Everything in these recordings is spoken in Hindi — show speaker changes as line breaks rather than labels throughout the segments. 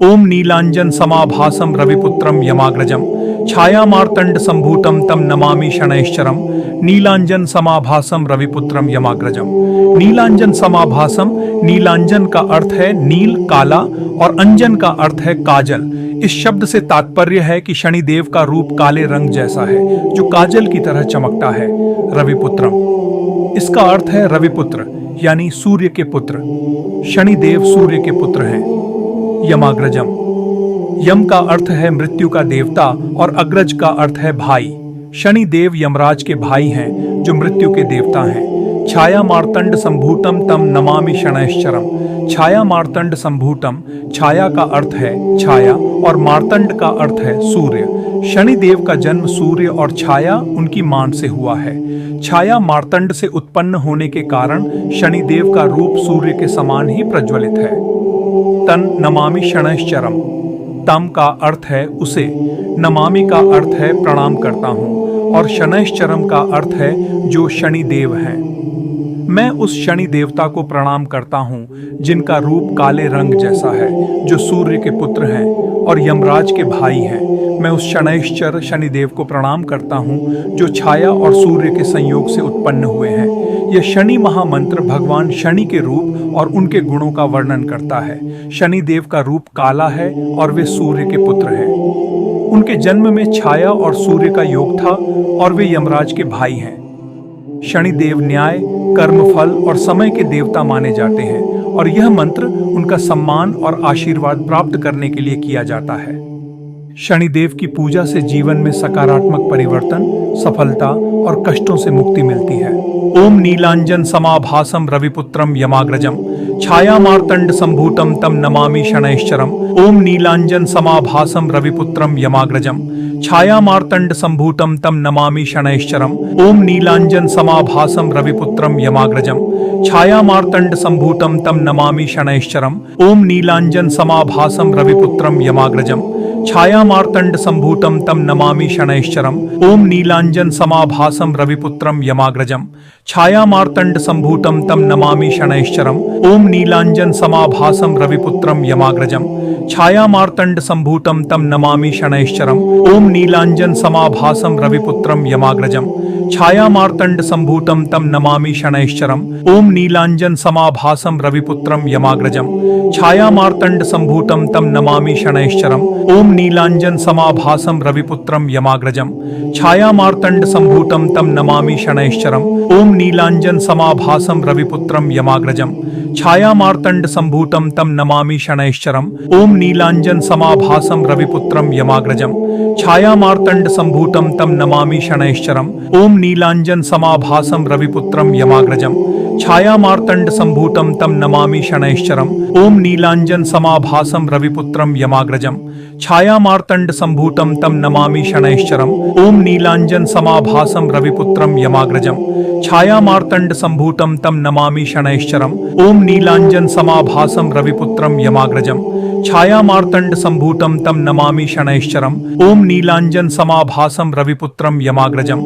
ओम नीलांजन समाभासम रविपुत्रम यमाग्रजम छाया मार्तंड संभूतम तम नमामि शनैश्चरम नीलांजन समाभासम रविपुत्रम यमाग्रजम। नीलांजन समाभासम, नीलांजन का अर्थ है नील काला और अंजन का अर्थ है काजल। इस शब्द से तात्पर्य है कि शनिदेव का रूप काले रंग जैसा है जो काजल की तरह चमकता है। रविपुत्रम, इसका अर्थ है रविपुत्र यानी सूर्य के पुत्र। शनिदेव सूर्य के पुत्र हैं। यमाग्रजम, यम का अर्थ है मृत्यु का देवता और अग्रज का अर्थ है भाई। शनिदेव यमराज के भाई हैं जो मृत्यु के देवता हैं। छाया मार्तंड संभूतम तम नमामि शनैश्चरम। छाया मार्तंड संभूतम, छाया का अर्थ है छाया और मार्तंड का अर्थ है सूर्य। शनिदेव का जन्म सूर्य और छाया उनकी मान से हुआ है। छाया मार्तंड से उत्पन्न होने के कारण शनिदेव का रूप सूर्य के समान ही प्रज्वलित है। तन नमामि शनैश्चरम, तम का अर्थ है उसे, नमामि का अर्थ है प्रणाम करता हूँ और शनैश्चरम का अर्थ है जो शनिदेव हैं। मैं उस शनि देवता को प्रणाम करता हूँ जिनका रूप काले रंग जैसा है, जो सूर्य के पुत्र हैं और यमराज के भाई हैं। मैं उस शनैश्चर शनिदेव को प्रणाम करता हूँ जो छाया और सूर्य के संयोग से उत्पन्न हुए हैं। यह शनि महामंत्र भगवान शनि के रूप और उनके गुणों का वर्णन करता है। शनिदेव का रूप काला है और वे सूर्य के पुत्र हैं। उनके जन्म में छाया और सूर्य का योग था और वे यमराज के भाई हैं। शनिदेव न्याय, कर्मफल और समय के देवता माने जाते हैं और यह मंत्र उनका सम्मान और आशीर्वाद प्राप्त करने के लिए किया जाता है। शनिदेव की पूजा से जीवन में सकारात्मक परिवर्तन, सफलता और कष्टों से मुक्ति मिलती है। ओम नीलांजन समाभासम रविपुत्रम यमाग्रजम छाया मार्तंड संभूतम तम नमामि शनैश्चरम। ओम नीलांजन समाभासम रविपुत्रम यमाग्रजम छाया मार्तंड संभूतम तम नमामि शनैश्चरम। ओम नीलांजन समाभासम रविपुत्रम यमाग्रजम छाया मार्तंड संभूतम तम नमामि शनैश्चरम। ओम नीलांजन समाभासम रविपुत्रम यमाग्रजम छाया मार्तंड संभूतम तम नमामि शनैश्चरम। ओम नीलांजन समाभासम रविपुत्रम यमाग्रजम छाया मार्तंड संभूतम तम नमामि शनैश्चरम। ओम नीलांजन समाभासम रविपुत्रम यमाग्रजम छाया मार्तंड संभूतम तम नमामि शनैश्चरम। ओम नीलांजन समाभासम रविपुत्रम यमाग्रजम छाया मार्तंड संभूतम तम नमामि शनैश्चरम। ओम नीलांजन समाभासम रविपुत्रम यमाग्रजम छाया मार्तंड संभूतम तम नमामि शनैश्चरम। ओम नीलांजन समाभासम रविपुत्रम यमाग्रजम छाया मार्तंड संभूतम तम नमामि शनैश्चरम। ओम नीलांजन समाभासम रविपुत्रम यमाग्रजम छाया मार्तंड संभूतम तम नमामि शनैश्चरम। ओम नीलांजन समाभासम रविपुत्रम यमाग्रजम छाया मार्तंड संभूतम तम नमामि शनैश्चरम। ओम नीलांजन समाभासम रविपुत्रम यमाग्रजम छाया मार्तंड संभूतम तम नमामि शनैश्चरम। ओम नीलांजन समाभासम रविपुत्रम यमाग्रजम छाया मार्तंड संभूतम तम नमामि शनैश्चरम। ओम नीलांजन समाभासम रविपुत्रम यमाग्रजम छाया मार्तंड संभूतम तम नमामि शनैश्चरम। ओम नीलांजन समाभासम रविपुत्रम यमाग्रजम छाया मार्तंड संभूतम तम नमामि शनैश्चरम। ओम नीलांजन समाभासम रविपुत्रम यमाग्रजम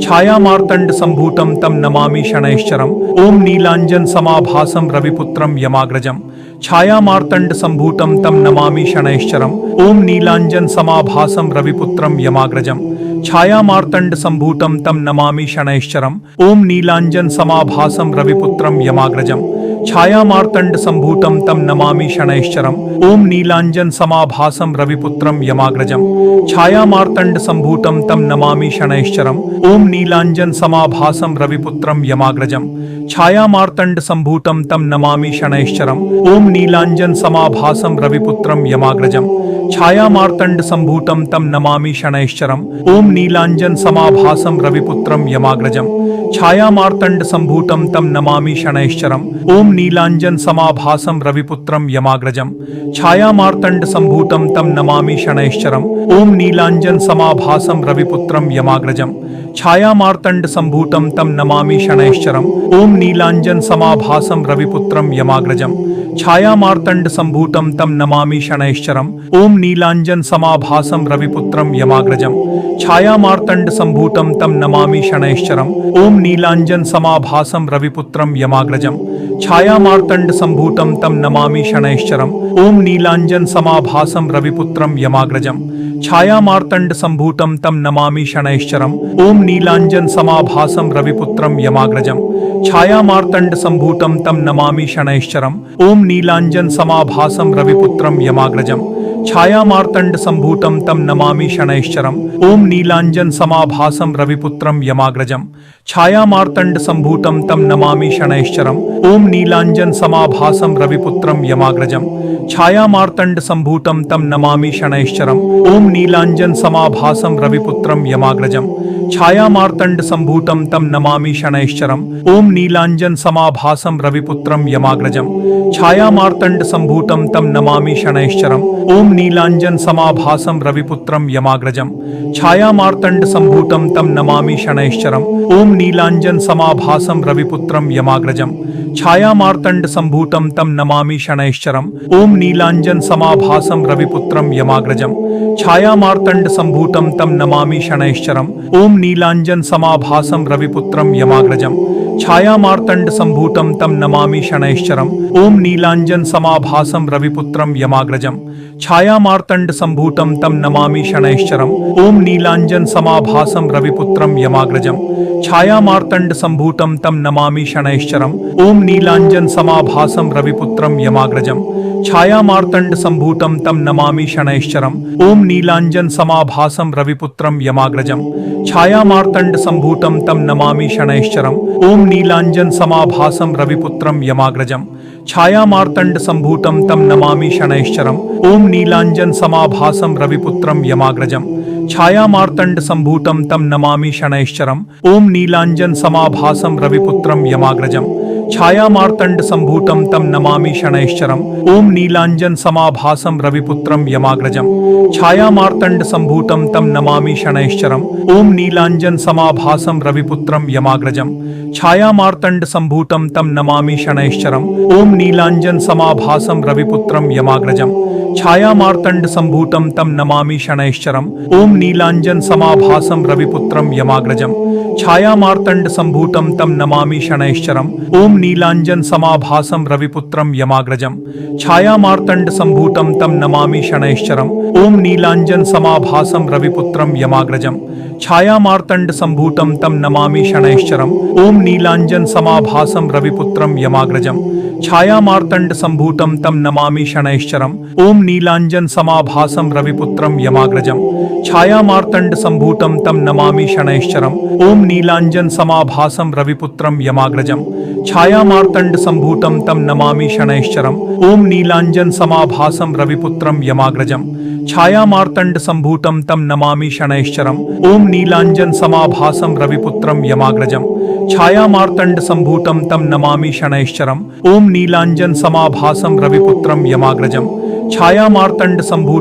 छाया मार्तंड संभूतम तम नमामि शनैश्चरम। ओम नीलांजन समाभासम रविपुत्रम यमाग्रजम छाया मार्तंड संभूतम तम नमामि शनैश्चरम। ओम नीलांजन समाभासम रविपुत्रम यमाग्रजम छाया मार्तंड संभूतम तम नमामि शनैश्चरम। ओम नीलांजन समाभासम रविपुत्रम यमाग्रजम छाया मार्तंड संभूतम तम नमामि शनैश्चरम। ओम नीलांजन समाभासम रविपुत्रम यमाग्रजम छाया मार्तंड संभूतम तम नमामि शनैश्चरम। ओम नीलांजन समाभासम रविपुत्रम यमाग्रजम छाया मार्तंड संभूतम तम नमामि शनैश्चरम। ओम नीलांजन समाभासम रविपुत्रम यमाग्रजम छाया मार्तंड संभूतम तम नमामि शनैश्चरम। ओम नीलांजन समाभासम रविपुत्रम यमाग्रजम छाया मार्तंड संभूतम तम नमामि शनैश्चरम। ओम नीलांजन समाभासम रविपुत्रम यमाग्रजम छाया मार्तंड संभूतम तम नमामि शनैश्चरम। ओम नीलांजन समाभासम रविपुत्रम यमाग्रजम छाया मार्तंड संभूतम तम नमामि शनैश्चरम। ओम नीलांजन समाभासम रविपुत्रम यमाग्रजम छायामार्तण्ड सम्भूतं तं नमामि शनैश्चरम् ॐ नीलाञ्जन समाभासं रविपुत्रं यमाग्रजम् छायामार्तण्ड सम्भूतं तं नमामि शनैश्चरम् ॐ नीलाञ्जन समाभासं रविपुत्रं यमाग्रजम् छायामार्तण्ड सम्भूतं तं नमामि शनैश्चरम् ॐ नीलाञ्जन समाभासं रविपुत्रं यमाग्रजम् छायामार्तण्ड सम्भूतं तं नमामि शनैश्चरम् ॐ नीलाञ्जन समाभासं रविपुत्रं यमाग्रजम् छायामार्तण्ड सम्भूतं तं नमामि शनैश्चरम् ॐ नीलाञ्जन समाभासं रविपुत्रं यमाग्रजम् छायामार्तण्ड सम्भूतं तं नमामि शनैश्चरम् ॐ नीलाञ्जन समाभासं रविपुत्रं यमाग्रजम् छायामार्तण्ड सम्भूतं तं नमामि शनैश्चरम् ॐ नीलाञ्जन समाभासं रविपुत्रं यमाग्रजम् छायामार्तण्ड सम्भूतं तं नमामि शनैश्चरम् ॐ नीलाञ्जन समाभासं रविपुत्रं यमाग्रजम् छायामार्तण्ड सम्भूतं तं नमामि शनैश्चरम् ॐ नीलाञ्जन समाभासं रविपुत्रं यमाग्रजम् छायामार्तण्ड सम्भूतं तं नमामि शनैश्चरम् ॐ नीलाञ्जन समाभासं रविपुत्रं यमाग्रजम् छायामार्तण्ड सम्भूतं तं नमामि शनैश्चरम् ॐ नीलाञ्जन समाभासं रविपुत्रं यमाग्रजम् छायामार्तण्ड सम्भूतं तं नमामि शनैश्चरम् ॐ नीलाञ्जन समाभासं रविपुत्रं यमाग्रजम् छायामार्तण्ड सम्भूतं तं नमामि शनैश्चरम् ॐ नीलाञ्जन समाभासं रविपुत्रं यमाग्रजम् छायामार्तण्ड सम्भूतं तं नमामि शनैश्चरम् ॐ नीलाञ्जन समाभासं रविपुत्रं यमाग्रजम् छायामार्तण्ड सम्भूतं तं नमामि शनैश्चरम् ॐ नीलाञ्जन समाभासं रविपुत्रं यमाग्रजम् छायामार्तण्ड सम्भूतं तं नमामि शनैश्चरम् ॐ नीलाञ्जन समाभासं रविपुत्रं यमाग्रजम् छायामार्तण्ड सम्भूतं तं नमामि शनैश्चरम् ॐ नीलाञ्जन समाभासं रविपुत्रं यमाग्रजम् छायामार्तण्ड सम्भूतं तं नमामि शनैश्चरम् ॐ नीलाञ्जन समाभासं रविपुत्रं यमाग्रजम् छायामार्तण्ड सम्भूतं तं नमामि शनैश्चरम् ॐ नीलाञ्जन समाभासं रविपुत्रं यमाग्रजम् छायामार्तण्ड सम्भूतं तं नमामि शनैश्चरम् ॐ नीलाञ्जन समाभासं रविपुत्रं यमाग्रजम् छायामार्तण्ड सम्भूतं तं नमामि शनैश्चरम् ॐ नीलाञ्जन समाभासं रविपुत्रं यमाग्रजम् छायामार्तण्ड सम्भूतं तं नमामि शनैश्चरम् ॐ नीलाञ्जन समाभासं रविपुत्रं यमाग्रजम् छायामार्तण्ड सम्भूतं तं नमामि शनैश्चरम् ॐ नीलाञ्जन समाभासं रविपुत्रं यमाग्रजम् छायामार्तण्ड सम्भूतं तं नमामि शनैश्चरम् ॐ नीलाञ्जन समाभासं रविपुत्रं यमाग्रजम् छायामार्तण्ड सम्भूतं तं नमामि शनैश्चरम् ॐ नीलाञ्जन समाभासं रविपुत्रं यमाग्रजम् छायामार्तण्ड सम्भूतं तं नमामि शनैश्चरम् ॐ नीलाञ्जन समाभासं रविपुत्रं यमाग्रजम् छायामार्तण्ड सम्भूतं तं नमामि शनैश्चरम् ॐ नीलाञ्जन समाभासं रविपुत्रं यमाग्रजम् छायामार्तण्ड सम्भूतं तं नमामि शनैश्चरम् ॐ नीलाञ्जन समाभासं रविपुत्रं यमाग्रजम् छायामार्तण्ड सम्भूतं तं नमामि शनैश्चरम् ॐ नीलाञ्जन समाभासं रविपुत्रं यमाग्रजम् छायामार्तण्ड सम्भूतं तं नमामि शनैश्चरम् ॐ नीलाञ्जन समाभासं रविपुत्रं यमाग्रजम् छायामार्तण्ड सम्भूतं तं नमामि शनैश्चरम् ॐ नीलाञ्जन समाभासं रविपुत्रं यमाग्रजम् छायामार्तण्ड सम्भूतं तं नमामि शनैश्चरम् ॐ नीलाञ्जन समाभासं रविपुत्रं यमाग्रजम् छायामार्तण्ड सम्भूतं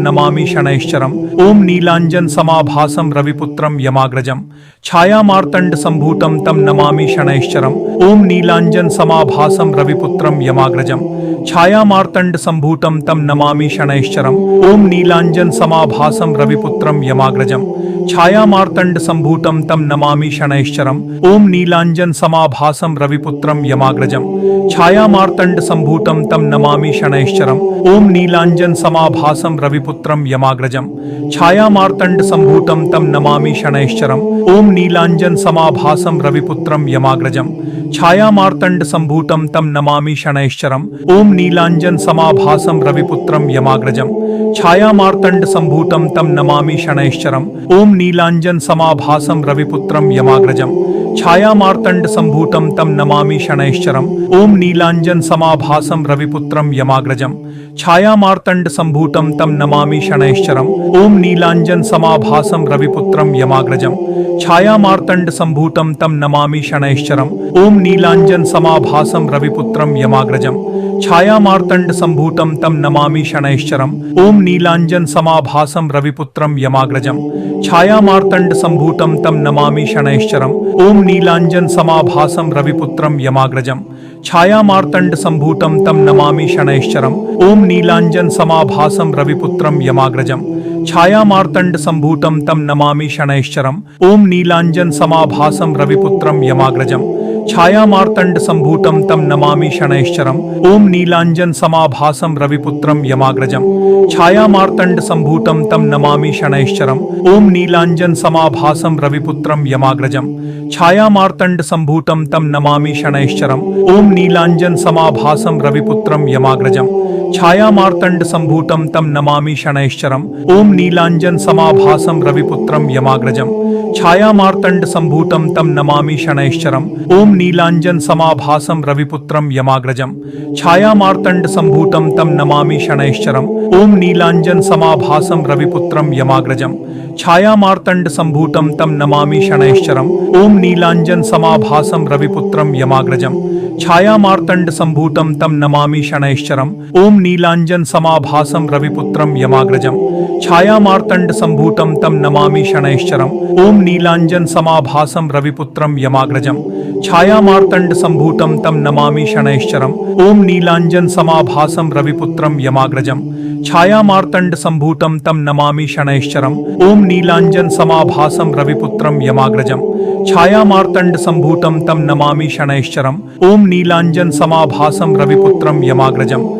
तं नमामि शनैश्चरम् ॐ नीलाञ्जन समाभासं रविपुत्रं यमाग्रजम् छायामार्तण्ड सम्भूतं तं नमामि शनैश्चरम् ॐ नीलाञ्जन समाभासं रविपुत्रं यमाग्रजम् छायामार्तण्ड सम्भूतं तं नमामि शनैश्चरम् ॐ नीलाञ्जन समाभासं रविपुत्रं यमाग्रजम् छायामार्तण्ड सम्भूतं तं नमामि शनैश्चरम् ॐ नीलाञ्जन समाभासं रविपुत्रं यमाग्रजम् छायामार्तण्ड सम्भूतं तं नमामि शनैश्चरम् ॐ नीलाञ्जन समाभासं रविपुत्रं यमाग्रजम् छायामार्तण्ड सम्भूतं तं नमामि शनैश्चरम् ॐ नीलाञ्जन समाभासं रविपुत्रं यमाग्रजम् छायामार्तण्ड सम्भूतं तं नमामि शनैश्चरम् ॐ नीलाञ्जन समाभासं रविपुत्रं यमाग्रजम् छायामार्तण्ड सम्भूतं तं नमामि शनैश्चरम् ॐ नीलाञ्जन समाभासं रविपुत्रं यमाग्रजम् छायामार्तण्ड सम्भूतं तं नमामि शनैश्चरम् ॐ नीलाञ्जन समाभासं रविपुत्रं यमाग्रजम् छायामार्तण्ड सम्भूतं तं नमामि शनैश्चरम् ॐ नीलाञ्जन समाभासं रविपुत्रं यमाग्रजम् छायामार्तण्ड सम्भूतं तं नमामि शनैश्चरम् ॐ नीलाञ्जन समाभासं रविपुत्रं यमाग्रजम् छायामार्तण्ड सम्भूतं तं नमामि शनैश्चरम् ॐ नीलाञ्जन समाभासं रविपुत्रं यमाग्रजम् छायामार्तण्ड सम्भूतं तं नमामि शनैश्चरम् ॐ नीलाञ्जन समाभासं रविपुत्रं यमाग्रजम् छायामार्तण्ड सम्भूतं तं नमामि शनैश्चरम् ॐ नीलाञ्जन समाभासं रविपुत्रं यमाग्रजम् छायामार्तण्ड सम्भूतं तं नमामि शनैश्चरम् ॐ नीलाञ्जन समाभासं रविपुत्रं यमाग्रजम् छायामार्तण्ड सम्भूतं तं नमामि शनैश्चरम् ॐ नीलाञ्जन समाभासं रविपुत्रं यमाग्रजम् छायामार्तण्ड सम्भूतं तं नमामि शनैश्चरम् ॐ नीलाञ्जन समाभासं रविपुत्रं यमाग्रजम् छायामार्तण्ड सम्भूतं तं नमामि शनैश्चरम् ॐ नीलाञ्जन समाभासं रविपुत्रं यमाग्रजम् छायामार्तण्ड सम्भूतं तं नमामि शनैश्चरम् ॐ नीलाञ्जन समाभासं रविपुत्रं यमाग्रजम् छायामार्तण्ड सम्भूतं तं नमामि शनैश्चरम् ॐ नीलाञ्जन समाभासं रविपुत्रं यमाग्रजम् छायामार्तण्ड सम्भूतं तं नमामि शनैश्चरम् ॐ नीलाञ्जन समाभासं रविपुत्रं यमाग्रजम् छायामार्तण्ड सम्भूतं तं नमामि शनैश्चरम् ॐ नीलाञ्जन समाभासं रविपुत्रं यमाग्रजम् छायामार्तण्ड सम्भूतं तं नमामि शनैश्चरम् ॐ नीलाञ्जन समाभासं रविपुत्रं यमाग्रजम् छायामार्तण्ड सम्भूतं तं नमामि शनैश्चरम् ॐ नीलाञ्जन समाभासं रविपुत्रं यमाग्रजम् छायामार्तण्ड सम्भूतं तं नमामि शनैश्चरम् ॐ नीलाञ्जन समाभासं रविपुत्रं यमाग्रजम् छायामार्तण्ड सम्भूतं तं नमामि शनैश्चरम् ॐ नीलाञ्जन समाभासं रविपुत्रं यमाग्रजम् छायामार्तण्ड सम्भूतं तं नमामि शनैश्चरम् ॐ नीलाञ्जन समाभासं रविपुत्रं यमाग्रजम्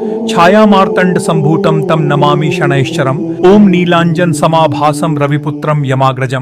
छायामार्तण्ड सम्भूतं तं नमामि शनैश्चरम् ॐ नीलाञ्जन समाभासं रविपुत्रं यमाग्रजम्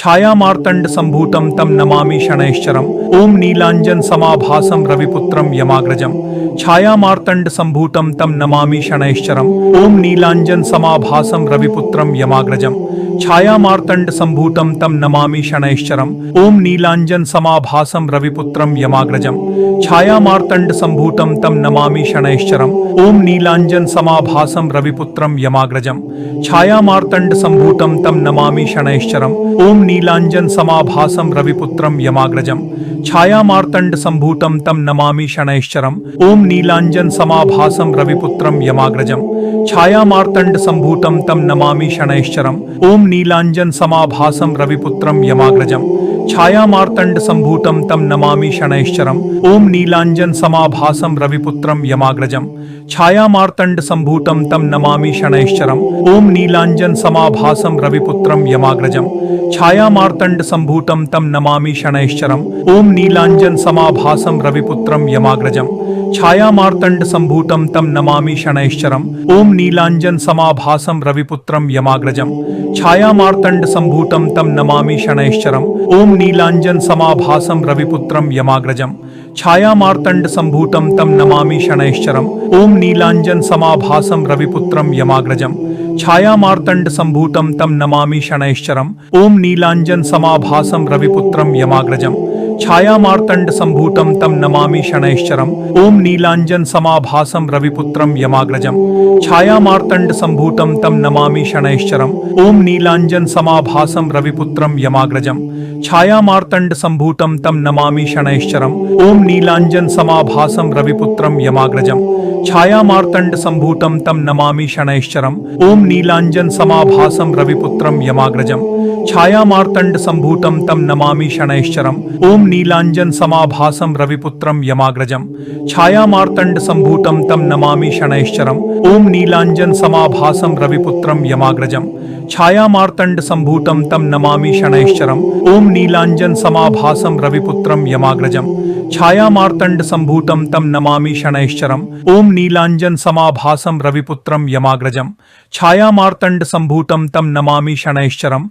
छायामार्तण्ड सम्भूतं तं नमामि शनैश्चरम् ॐ नीलाञ्जन समाभासं रविपुत्रं यमाग्रजम् छायामार्तण्ड सम्भूतं तं नमामि शनैश्चरम् ॐ नीलाञ्जन समाभासं रविपुत्रं यमाग्रजम् छायामार्तण्ड सम्भूतं तं नमामि शनैश्चरम् ॐ नीलाञ्जन समाभासं रविपुत्रं यमाग्रजम् छायामार्तण्ड सम्भूतं तं नमामि शनैश्चरम् ॐ नीलाञ्जन समाभासं रविपुत्रं यमाग्रजम् छायामार्तण्ड सम्भूतं तं नमामि शनैश्चरम् ॐ नीलाञ्जन समाभासं रविपुत्रं यमाग्रजम् छायामार्तण्ड सम्भूतं तं नमामि शनैश्चरम् ॐ नीलाञ्जन समाभासं रविपुत्रं यमाग्रजम् छायामार्तण्ड सम्भूतं तं नमामि शनैश्चरम् ॐ नीलाञ्जन समाभासं रविपुत्रं यमाग्रजम् छायामार्तण्ड सम्भूतं तं नमामि शनैश्चरम् ॐ नीलाञ्जन समाभासं रविपुत्रं यमाग्रजम् छायामार्तण्ड सम्भूतं तं नमामि शनैश्चरम् ॐ नीलाञ्जन समाभासं रविपुत्रं यमाग्रजम् छायामार्तण्ड सम्भूतं तं नमामि शनैश्चरम् ॐ नीलाञ्जन समाभासं रविपुत्रं यमाग्रजम् छायामार्तण्ड सम्भूतं तं नमामि शनैश्चरम् ॐ नीलाञ्जन समाभासं रविपुत्रं यमाग्रजम् छायामार्तण्ड सम्भूतं तं नमामि शनैश्चरम् ॐ नीलाञ्जन समाभासं रविपुत्रं यमाग्रजम् छायामार्तण्ड सम्भूतं तं नमामि शनैश्चरम् ॐ नीलाञ्जन समाभासं रविपुत्रं यमाग्रजम् छायामार्तण्ड सम्भूतं तं नमामि शनैश्चरम् ॐ नीलाञ्जन समाभासं रविपुत्रं यमाग्रजम् छायामार्तण्ड सम्भूतं तं नमामि शनैश्चरम् ॐ नीलाञ्जन समाभासं रविपुत्रं यमाग्रजम् छायामार्तण्ड सम्भूतं तं नमामि शनैश्चरम् ॐ नीलाञ्जन समाभासं रविपुत्रं यमाग्रजम् छायामार्तण्ड सम्भूतं तं नमामि शनैश्चरम् ॐ नीलाञ्जन समाभासं रविपुत्रं यमाग्रजम् छायामार्तण्ड सम्भूतं तं नमामि शनैश्चरम् ॐ नीलाञ्जन समाभासं रविपुत्रं यमाग्रजम् छायामार्तण्ड सम्भूतं तं नमामि शनैश्चरम् ॐ नीलाञ्जन समाभासं रविपुत्रं यमाग्रजम् छायामार्तण्ड सम्भूतं तं नमामि शनैश्चरम् ॐ नीलाञ्जन समाभासं रविपुत्रं यमाग्रजम् छायामार्तण्ड सम्भूतं तं नमामि शनैश्चरम् ॐ नीलाञ्जन समाभासं रविपुत्रं यमाग्रजम् छायामार्तण्ड सम्भूतं तं नमामि शनैश्चरम् ॐ नीलाञ्जन समाभासं रविपुत्रं यमाग्रजम् छायामार्तण्ड सम्भूतं तं नमामि शनैश्चरम्